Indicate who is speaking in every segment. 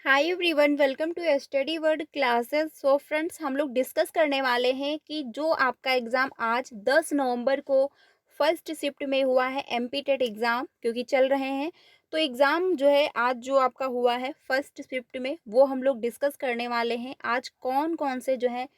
Speaker 1: Hi everyone, welcome to study word classes. So friends, हम लोग discuss करने वाले हैं कि जो आपका एग्ज़ाम आज 10 नवंबर को फर्स्ट शिफ्ट में हुआ है, एमपी टेट एग्ज़ाम क्योंकि चल रहे हैं। तो एग्ज़ाम जो है आज जो आपका हुआ है फर्स्ट शिफ्ट में, वो हम लोग डिस्कस करने वाले हैं। आज कौन कौन से जो है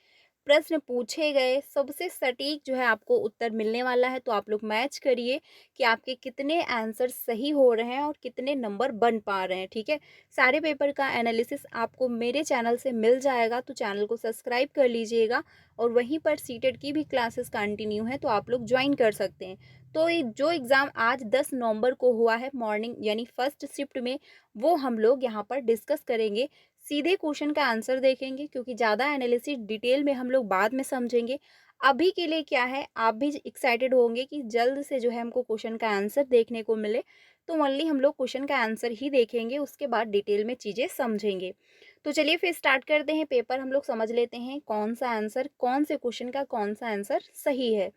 Speaker 1: प्रश्न पूछे गए, सबसे सटीक जो है आपको उत्तर मिलने वाला है। तो आप लोग मैच करिए कि आपके कितने आंसर सही हो रहे हैं और कितने नंबर बन पा रहे हैं। ठीक है, सारे पेपर का एनालिसिस आपको मेरे चैनल से मिल जाएगा, तो चैनल को सब्सक्राइब कर लीजिएगा। और वहीं पर सीटेट की भी क्लासेस कंटिन्यू है, तो आप लोग ज्वाइन कर सकते हैं। तो ये जो एग्ज़ाम आज 10 नवंबर को हुआ है मॉर्निंग यानी फर्स्ट शिफ्ट में, वो हम लोग यहाँ पर डिस्कस करेंगे। सीधे क्वेश्चन का आंसर देखेंगे क्योंकि ज़्यादा एनालिसिस डिटेल में हम लोग बाद में समझेंगे। अभी के लिए क्या है, आप भी एक्साइटेड होंगे कि जल्द से जो है हमको क्वेश्चन का आंसर देखने को मिले। तो ओनली हम लोग क्वेश्चन का आंसर ही देखेंगे, उसके बाद डिटेल में चीज़ें समझेंगे। तो चलिए फिर स्टार्ट करते हैं। पेपर हम लोग समझ लेते हैं कौन सा आंसर, कौन से क्वेश्चन का कौन सा आंसर सही है।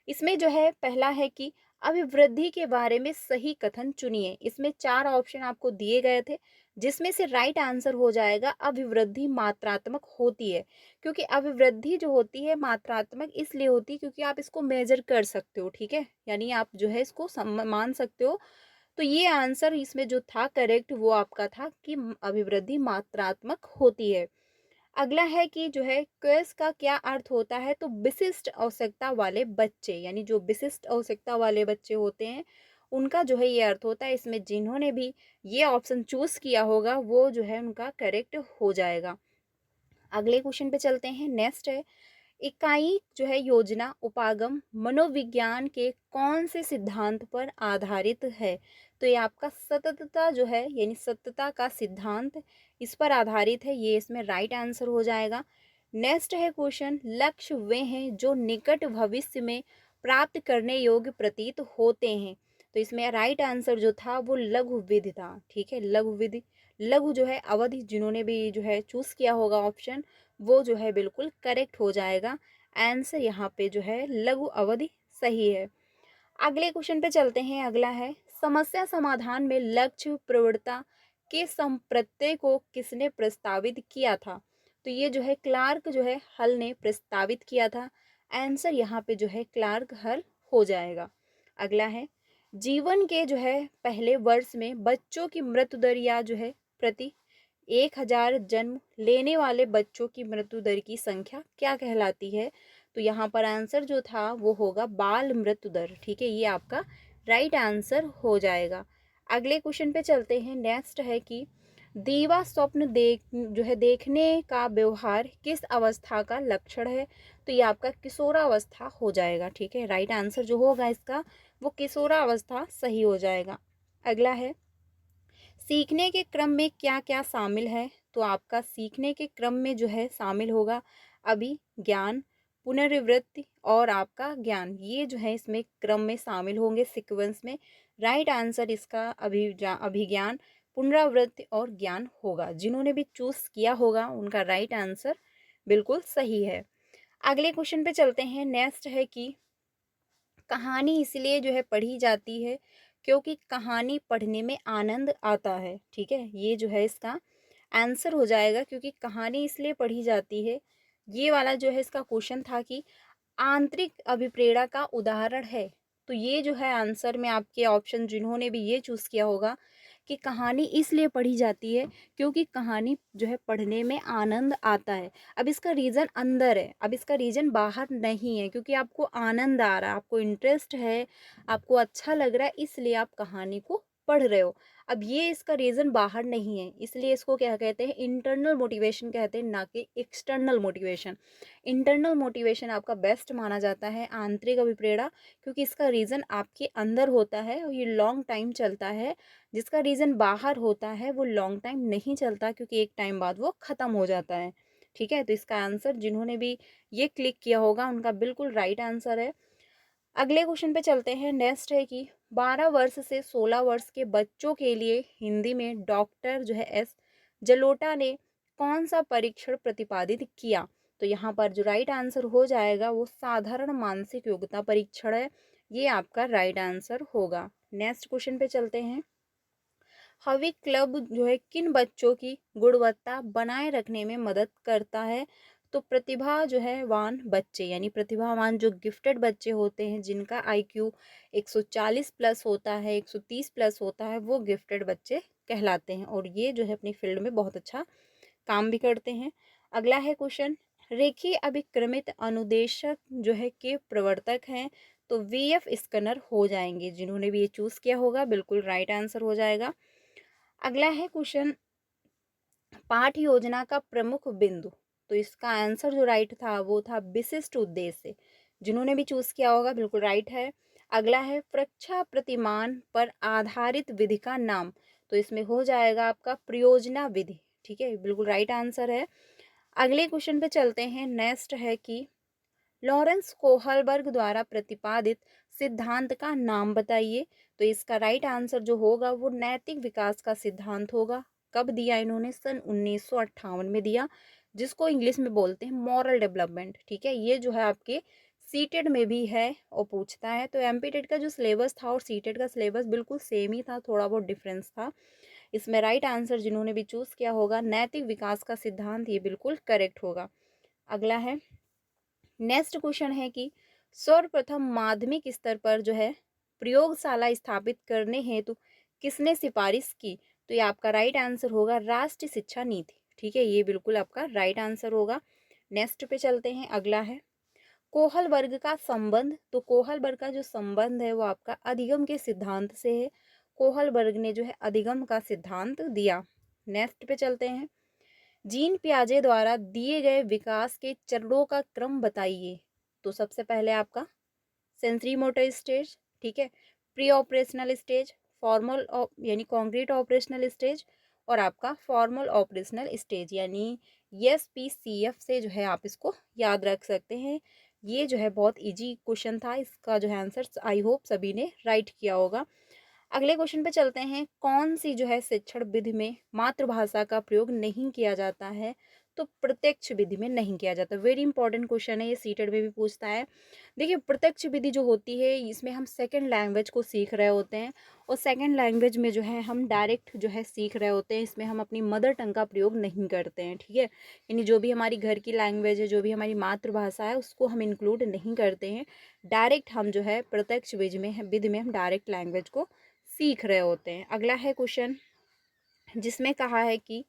Speaker 1: इसमें जो है पहला है कि अभिवृद्धि के बारे में सही कथन चुनिए। इसमें 4 ऑप्शन आपको दिए गए थे, जिसमें से राइट आंसर हो जाएगा अभिवृद्धि मात्रात्मक होती है। क्योंकि अभिवृद्धि जो होती है मात्रात्मक इसलिए होती है क्योंकि आप इसको मेजर कर सकते हो। ठीक है, यानी आप जो है इसको मान सकते हो। तो ये आंसर इसमें जो था करेक्ट, वो आपका था कि अभिवृद्धि मात्रात्मक होती है। अगला है कि जो है क्वेस का क्या अर्थ होता है, तो विशिष्ट आवश्यकता वाले बच्चे, यानी जो विशिष्ट आवश्यकता वाले बच्चे होते हैं उनका जो है ये अर्थ होता है। इसमें जिन्होंने भी ये ऑप्शन चूज किया होगा वो जो है उनका करेक्ट हो जाएगा। अगले क्वेश्चन पे चलते हैं। नेक्स्ट है, इकाई जो है योजना उपागम मनोविज्ञान के कौन से सिद्धांत पर आधारित है। तो ये आपका सततता जो है यानी सततता का सिद्धांत इस पर आधारित है। ये इसमें राइट आंसर हो जाएगा। नेक्स्ट है क्वेश्चन, लक्ष्य वे हैं जो निकट भविष्य में प्राप्त करने योग्य प्रतीत होते हैं। तो इसमें राइट आंसर जो था वो लघु विधि था। ठीक है, लघु विधि, लघु जो है अवधि, जिन्होंने भी जो है चूज किया होगा ऑप्शन, वो जो है बिल्कुल करेक्ट हो जाएगा। आंसर यहाँ पे जो है लघु अवधि सही है। अगले क्वेश्चन पे चलते हैं। अगला है, समस्या समाधान में लक्ष्य प्रवृत्ता के संप्रत्यय को किसने प्रस्तावित किया था। तो ये जो है क्लार्क जो है हल ने प्रस्तावित किया था। आंसर यहाँ पे जो है क्लार्क हल हो जाएगा। अगला है, जीवन के जो है पहले वर्ष में बच्चों की मृत्यु दर या जो है प्रति 1000 जन्म लेने वाले बच्चों की मृत्यु दर की संख्या क्या कहलाती है। तो यहाँ पर आंसर जो था वो होगा बाल मृत्यु दर। ठीक है, ये आपका राइट आंसर हो जाएगा। अगले क्वेश्चन पे चलते हैं। नेक्स्ट है कि दीवा स्वप्न जो है देखने का व्यवहार किस अवस्था का लक्षण है। तो ये आपका किशोरावस्था हो जाएगा। ठीक है, राइट आंसर जो होगा इसका वो किशोरावस्था सही हो जाएगा। अगला है, सीखने के क्रम में क्या क्या शामिल है। तो आपका सीखने के क्रम में जो है शामिल होगा अभिज्ञान, पुनरावृत्ति और आपका ज्ञान। ये जो है इसमें क्रम में शामिल होंगे सीक्वेंस में। राइट आंसर इसका अभिज्ञान, पुनरावृत्ति और ज्ञान होगा। जिन्होंने भी चूज किया होगा उनका राइट आंसर बिल्कुल सही है। अगले क्वेश्चन पे चलते हैं। नेक्स्ट है कि कहानी इसलिए जो है पढ़ी जाती है क्योंकि कहानी पढ़ने में आनंद आता है। ठीक है, ये जो है इसका आंसर हो जाएगा, क्योंकि कहानी इसलिए पढ़ी जाती है। ये वाला जो है इसका क्वेश्चन था कि आंतरिक अभिप्रेरणा का उदाहरण है। तो ये जो है आंसर में आपके ऑप्शन जिन्होंने भी ये चूज किया होगा कि कहानी इसलिए पढ़ी जाती है क्योंकि कहानी जो है पढ़ने में आनंद आता है। अब इसका रीज़न अंदर है, अब इसका रीज़न बाहर नहीं है, क्योंकि आपको आनंद आ रहा है, आपको इंटरेस्ट है, आपको अच्छा लग रहा है, इसलिए आप कहानी को पढ़ रहे हो। अब ये इसका रीज़न बाहर नहीं है, इसलिए इसको क्या कहते हैं, इंटरनल मोटिवेशन कहते हैं, ना कि एक्सटर्नल मोटिवेशन। इंटरनल मोटिवेशन आपका बेस्ट माना जाता है, आंतरिक अभिप्रेरणा, क्योंकि इसका रीज़न आपके अंदर होता है और ये लॉन्ग टाइम चलता है। जिसका रीज़न बाहर होता है वो लॉन्ग टाइम नहीं चलता, क्योंकि एक टाइम बाद वो ख़त्म हो जाता है। ठीक है, तो इसका आंसर जिन्होंने भी ये क्लिक किया होगा उनका बिल्कुल राइट आंसर है। अगले क्वेश्चन पे चलते हैं। नेक्स्ट है कि 12 वर्ष से 16 वर्ष के बच्चों के लिए हिंदी में डॉक्टर जो है एस जलोटा ने कौन सा परीक्षण प्रतिपादित किया। तो यहाँ पर जो राइट आंसर हो जाएगा वो साधारण मानसिक योग्यता परीक्षण है। ये आपका राइट आंसर होगा। नेक्स्ट क्वेश्चन पे चलते हैं। हवी क्लब जो है किन बच्चों की गुणवत्ता बनाए रखने में मदद करता है? तो प्रतिभा जो है वान बच्चे, यानी प्रतिभावान जो गिफ्टेड बच्चे होते हैं जिनका आईक्यू 140 प्लस होता है, 130 प्लस होता है, वो गिफ्टेड बच्चे कहलाते हैं और ये जो है अपनी फील्ड में बहुत अच्छा काम भी करते हैं। अगला है क्वेश्चन, रेखीय अभिक्रमित अनुदेशक जो है के प्रवर्तक हैं, तो वीएफ स्कनर हो जाएंगे। जिन्होंने भी ये चूज किया होगा बिल्कुल राइट आंसर हो जाएगा। अगला है क्वेश्चन, पाठ योजना का प्रमुख बिंदु, तो इसका आंसर जो राइट था वो था विशिष्ट उद्देश्य। जिन्होंने भी चूज किया होगा बिल्कुल राइट है। अगला है परीक्षा प्रतिमान पर आधारित विधि का नाम, तो इसमें हो जाएगा आपका प्रयोजना विधि। ठीक है, बिल्कुल राइट आंसर है। अगले क्वेश्चन पे चलते हैं। नेक्स्ट है कि लॉरेंस कोहलबर्ग द्वारा प्रतिपादित सिद्धांत का नाम बताइए। तो इसका राइट आंसर जो होगा वो नैतिक विकास का सिद्धांत होगा। कब दिया इन्होंने? सन 1958 में दिया, जिसको इंग्लिश में बोलते हैं मॉरल डेवलपमेंट। ठीक है, ये जो है आपके सीटेड में भी है और पूछता है। तो एमपीटेड का जो सिलेबस था और सीटेड का सिलेबस बिल्कुल सेम ही था, थोड़ा बहुत डिफरेंस था। इसमें राइट आंसर जिन्होंने भी चूज किया होगा नैतिक विकास का सिद्धांत, ये बिल्कुल करेक्ट होगा। अगला है, नेक्स्ट क्वेश्चन है कि सर्वप्रथम माध्यमिक स्तर पर जो है प्रयोगशाला स्थापित करने हेतु किसने सिफारिश की? तो ये आपका राइट आंसर होगा राष्ट्रीय शिक्षा नीति। ठीक है, ये बिल्कुल आपका राइट आंसर होगा। नेक्स्ट पे चलते हैं। अगला है कोहल वर्ग का संबंध, तो कोहल वर्ग का जो संबंध है वो आपका अधिगम के सिद्धांत से है। कोहल वर्ग ने जो है अधिगम का सिद्धांत दिया। नेक्स्ट पे चलते हैं। जीन पियाजे द्वारा दिए गए विकास के चरणों का क्रम बताइए। तो सबसे पहले आपका सेंसरी मोटर स्टेज, ठीक है, प्री ऑपरेशनल स्टेज, फॉर्मल यानी कॉन्क्रीट ऑपरेशनल स्टेज, और आपका फॉर्मल ऑपरेशनल स्टेज यानी SPCF से जो है आप इसको याद रख सकते हैं। ये जो है बहुत इजी क्वेश्चन था, इसका जो है आंसर आई होप सभी ने राइट किया होगा। अगले क्वेश्चन पे चलते हैं। कौन सी जो है शिक्षण विधि में मातृभाषा का प्रयोग नहीं किया जाता है? तो प्रत्यक्ष विधि में नहीं किया जाता। वेरी इंपॉर्टेंट क्वेश्चन है, ये सीटेड में भी पूछता है। देखिए, प्रत्यक्ष विधि जो होती है इसमें हम सेकंड लैंग्वेज को सीख रहे होते हैं और सेकंड लैंग्वेज में जो है हम डायरेक्ट जो है सीख रहे होते हैं। इसमें हम अपनी मदर टंग का प्रयोग नहीं करते हैं। ठीक है, यानी जो भी हमारी घर की लैंग्वेज है, जो भी हमारी मातृभाषा है, उसको हम इंक्लूड नहीं करते हैं। डायरेक्ट हम जो है प्रत्यक्ष विधि में हम डायरेक्ट लैंग्वेज को सीख रहे होते हैं। अगला है क्वेश्चन जिसमें कहा है कि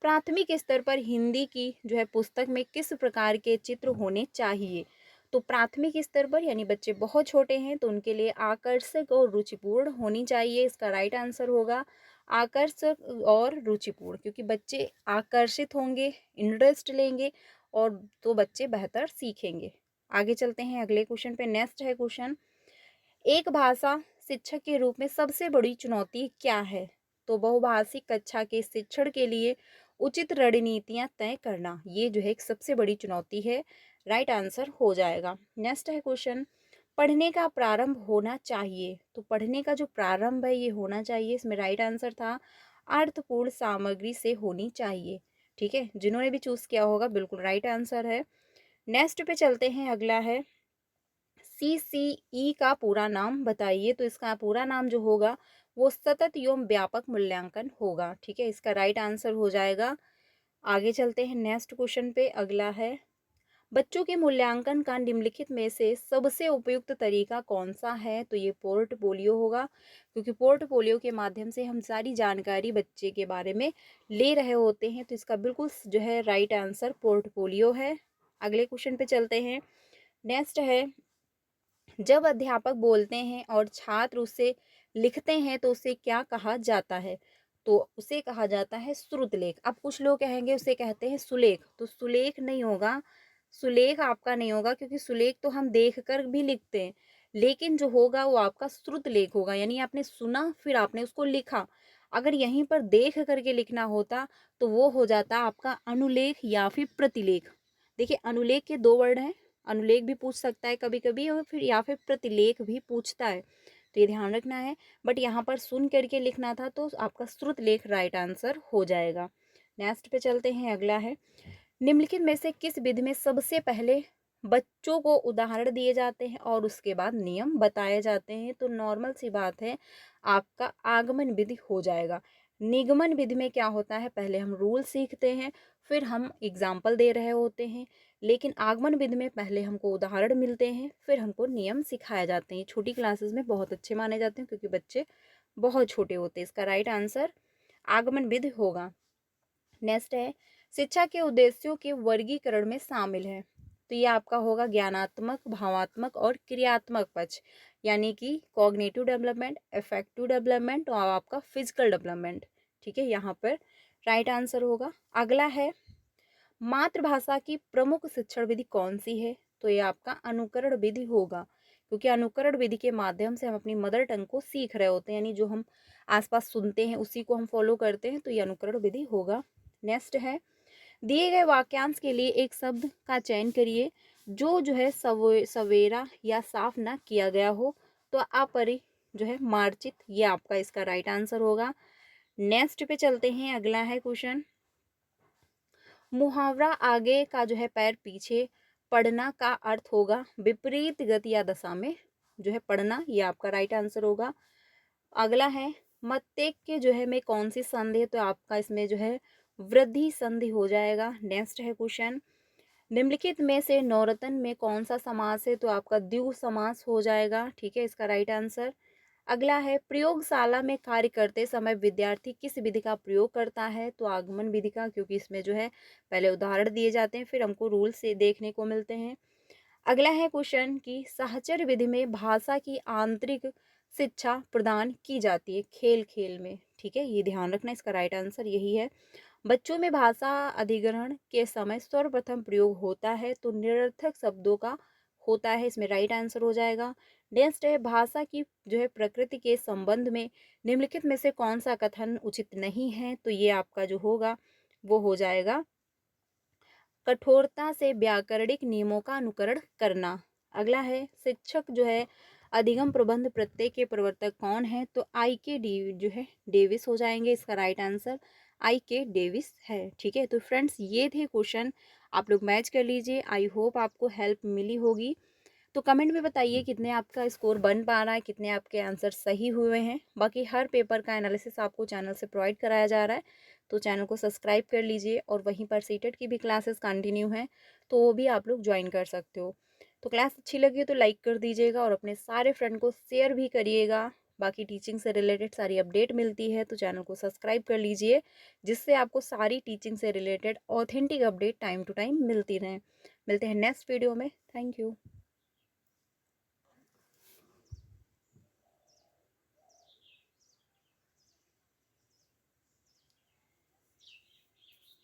Speaker 1: प्राथमिक स्तर पर हिंदी की जो है पुस्तक में किस प्रकार के चित्र होने चाहिए? तो प्राथमिक स्तर पर यानी बच्चे बहुत छोटे हैं तो उनके लिए आकर्षक और रुचिपूर्ण होनी चाहिए। इसका राइट आंसर होगा आकर्षक और रुचिपूर्ण, क्योंकि बच्चे आकर्षित होंगे, इंटरेस्ट लेंगे और तो बच्चे बेहतर सीखेंगे। आगे चलते हैं अगले क्वेश्चन पे। नेक्स्ट है क्वेश्चन, एक भाषा शिक्षक के रूप में सबसे बड़ी चुनौती क्या है? तो बहुभाषिक कक्षा के शिक्षण के लिए उचित रणनीतियां तय करना, ये जो है एक सबसे बड़ी चुनौती है। राइट आंसर हो जाएगा। नेक्स्ट है क्वेश्चन, पढ़ने का प्रारंभ होना चाहिए। तो पढ़ने का जो प्रारंभ है ये होना चाहिए, इसमें राइट आंसर था अर्थपूर्ण सामग्री से होनी चाहिए। ठीक है, जिन्होंने भी चूज किया होगा बिल्कुल राइट आंसर है। नेक्स्ट पे चलते हैं। अगला है CCE का पूरा नाम बताइए। तो इसका पूरा नाम जो होगा वो सतत एवं व्यापक मूल्यांकन होगा। ठीक है, इसका राइट आंसर हो जाएगा। आगे चलते हैं नेक्स्ट क्वेश्चन पे। अगला है बच्चों के मूल्यांकन का निम्नलिखित में से सबसे उपयुक्त तरीका कौन सा है? तो ये पोर्टफोलियो होगा, क्योंकि पोर्टफोलियो के माध्यम से हम सारी जानकारी बच्चे के बारे में ले रहे होते हैं। तो इसका बिल्कुल जो है राइट आंसर पोर्टफोलियो है। अगले क्वेश्चन पे चलते हैं। नेक्स्ट है, जब अध्यापक बोलते हैं और छात्र उसे लिखते हैं तो उसे क्या कहा जाता है? तो उसे कहा जाता है श्रुतलेख। अब कुछ लोग कहेंगे उसे कहते हैं सुलेख, तो सुलेख नहीं होगा, सुलेख आपका नहीं होगा, क्योंकि सुलेख तो हम देख कर भी लिखते हैं, लेकिन जो होगा वो आपका श्रुतलेख होगा, यानी आपने सुना फिर आपने उसको लिखा। अगर यहीं पर देख करके लिखना होता तो वो हो जाता आपका अनुलेख या फिर प्रतिलेख। देखिए, अनुलेख के दो वर्ड हैं, अनुलेख भी पूछ सकता है कभी कभी और फिर या फिर प्रतिलेख भी पूछता है, तो ये ध्यान रखना है। बट यहाँ पर सुन करके लिखना था तो आपका श्रुत लेख राइट आंसर हो जाएगा। नेक्स्ट पे चलते हैं। अगला है निम्नलिखित में से किस विधि में सबसे पहले बच्चों को उदाहरण दिए जाते हैं और उसके बाद नियम बताए जाते हैं? तो नॉर्मल सी बात है, आपका आगमन विधि हो जाएगा। निगमन विधि में क्या होता है, पहले हम रूल सीखते हैं, फिर हम एग्जाम्पल दे रहे होते हैं। लेकिन आगमन विधि में पहले हमको उदाहरण मिलते हैं, फिर हमको नियम सिखाए जाते हैं। छोटी क्लासेस में बहुत अच्छे माने जाते हैं क्योंकि बच्चे बहुत छोटे होते हैं। इसका राइट आंसर आगमन विधि होगा। नेक्स्ट है, शिक्षा के उद्देश्यों के वर्गीकरण में शामिल है। तो ये आपका होगा ज्ञानात्मक, भावात्मक और क्रियात्मक पक्ष, यानी कि कॉग्निटिव डेवलपमेंट, इफेक्टिव डेवलपमेंट और आपका फिजिकल डेवलपमेंट। ठीक है, यहाँ पर राइट आंसर होगा। अगला है, मातृभाषा की प्रमुख शिक्षण विधि कौन सी है? तो ये आपका अनुकरण विधि होगा, क्योंकि अनुकरण विधि के माध्यम से हम अपनी मदर टंग को सीख रहे होते हैं, यानी जो हम आसपास सुनते हैं उसी को हम फॉलो करते हैं, तो ये अनुकरण विधि होगा। नेक्स्ट है, दिए गए वाक्यांश के लिए एक शब्द का चयन करिए जो है सवेरा या साफ ना किया गया हो। तो अपरि जो है मार्जित, ये आपका इसका राइट आंसर होगा। नेक्स्ट पे चलते हैं, अगला है क्वेश्चन, मुहावरा आगे का जो है पैर पीछे पढ़ना का अर्थ होगा विपरीत गति या दशा में जो है पढ़ना, ये आपका राइट आंसर होगा। अगला है, मत्तेक के जो है में कौन सी संधि है? तो आपका इसमें जो है वृद्धि संधि हो जाएगा। नेक्स्ट है क्वेश्चन, निम्नलिखित में से नौरतन में कौन सा समास है? तो आपका द्विगु समास हो जाएगा। ठीक है, इसका राइट आंसर। अगला है, प्रयोगशाला में कार्य करते समय विद्यार्थी किस विधि का प्रयोग करता है? तो आगमन विधि का, क्योंकि इसमें जो है पहले उदाहरण दिए जाते हैं, फिर हमको रूल से देखने को मिलते हैं। अगला है क्वेश्चन कि सहचर विधि में भाषा की आंतरिक शिक्षा प्रदान की जाती है खेल खेल में। ठीक है, ये ध्यान रखना, इसका राइट आंसर यही है। बच्चों में भाषा अधिग्रहण के समय सर्वप्रथम प्रयोग होता है तो निरर्थक शब्दों का होता है, इसमें राइट आंसर हो जाएगा। नेक्स्ट है, भाषा की जो है प्रकृति के संबंध में निम्नलिखित में से कौन सा कथन उचित नहीं है? तो ये आपका जो होगा वो हो जाएगा कठोरता से व्याकरणिक नियमों का अनुकरण करना। अगला है, शिक्षक जो है अधिगम प्रबंध प्रत्यय के प्रवर्तक कौन है? तो आई के डी जो है डेविस हो जाएंगे, इसका राइट आंसर आई के डेविस है। ठीक है, तो फ्रेंड्स ये थे क्वेश्चन, आप लोग मैच कर लीजिए। आई होप आपको हेल्प मिली होगी। तो कमेंट में बताइए कितने आपका स्कोर बन पा रहा है, कितने आपके आंसर सही हुए हैं। बाकी हर पेपर का एनालिसिस आपको चैनल से प्रोवाइड कराया जा रहा है, तो चैनल को सब्सक्राइब कर लीजिए। और वहीं पर सीटेट की भी क्लासेस कंटिन्यू हैं, तो वो भी आप लोग ज्वाइन कर सकते हो। तो क्लास अच्छी लगी तो लाइक कर दीजिएगा और अपने सारे फ्रेंड को शेयर भी करिएगा। बाकी टीचिंग से रिलेटेड सारी अपडेट मिलती है तो चैनल को सब्सक्राइब कर लीजिए, जिससे आपको सारी टीचिंग से related authentic update time to time मिलती रहें। मिलते हैं नेक्स्ट वीडियो में। Thank you.